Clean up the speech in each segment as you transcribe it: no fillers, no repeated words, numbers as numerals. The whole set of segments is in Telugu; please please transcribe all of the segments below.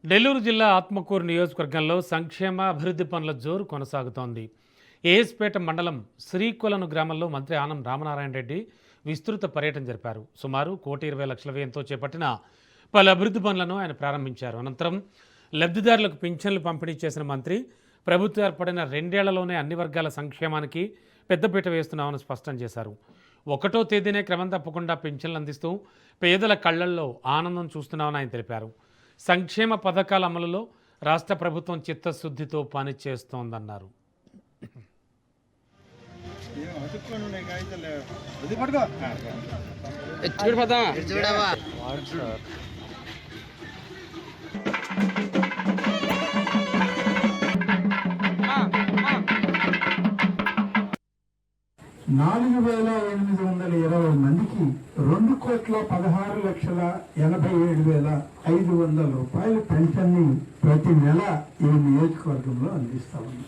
నెల్లూరు జిల్లా ఆత్మకూరు నియోజకవర్గంలో సంక్షేమ అభివృద్ధి పనుల జోరు కొనసాగుతోంది. ఏఎస్పేట మండలం శ్రీకొలను గ్రామంలో మంత్రి ఆనం రామనారాయణ రెడ్డి విస్తృత పర్యటన జరిపారు. సుమారు 1,20,00,000 వ్యయంతో చేపట్టిన పలు అభివృద్ధి పనులను ఆయన ప్రారంభించారు. అనంతరం లబ్ధిదారులకు పింఛన్లు పంపిణీ చేసిన మంత్రి ప్రభుత్వం ఏర్పడిన 2 ఏళ్లలోనే అన్ని వర్గాల సంక్షేమానికి పెద్దపీట వేస్తున్నామని స్పష్టం చేశారు. 1వ తేదీనే క్రమం తప్పకుండా పింఛన్లు అందిస్తూ పేదల కళ్లల్లో ఆనందం చూస్తున్నామని ఆయన తెలిపారు. సంక్షేమ పథకాల అమలులో రాష్ట్ర ప్రభుత్వం చిత్తశుద్ధితో పనిచేస్తోందన్నారు. నాలుగు 4,820 మందికి 2,16,87,500 రూపాయల పెన్షన్ ని ప్రతి నెల ఈ నియోజకవర్గంలో అందిస్తా ఉంది.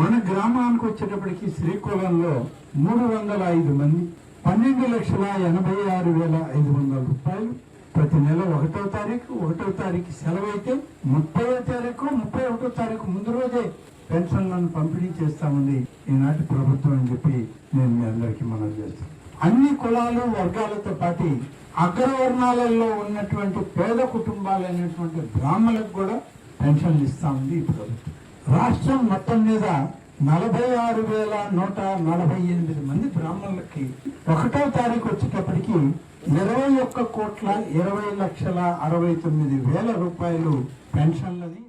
మన గ్రామానికి వచ్చేటప్పటికి శ్రీకొలంలో 305 మంది 12,86,500 రూపాయలు ప్రతి నెల 1వ తారీఖు సెలవైతే 30వ తారీఖు 31వ తారీఖు ముందు రోజే పెన్షన్లను పంపిణీ చేస్తామని ఈనాటి ప్రభుత్వం అని చెప్పి నేను మీ అందరికీ మనం చేస్తాను. అన్ని కులాలు వర్గాలతో పాటు అగ్రవర్ణాలలో ఉన్నటువంటి పేద కుటుంబాలైనటువంటి బ్రాహ్మణులకు కూడా పెన్షన్లు ఇస్తా ఉంది ఈ ప్రభుత్వం. రాష్ట్రం మొత్తం మీద 46,148 మంది బ్రాహ్మణులకి 1వ తారీఖు వచ్చేటప్పటికి 21,20,69,000 రూపాయలు పెన్షన్లని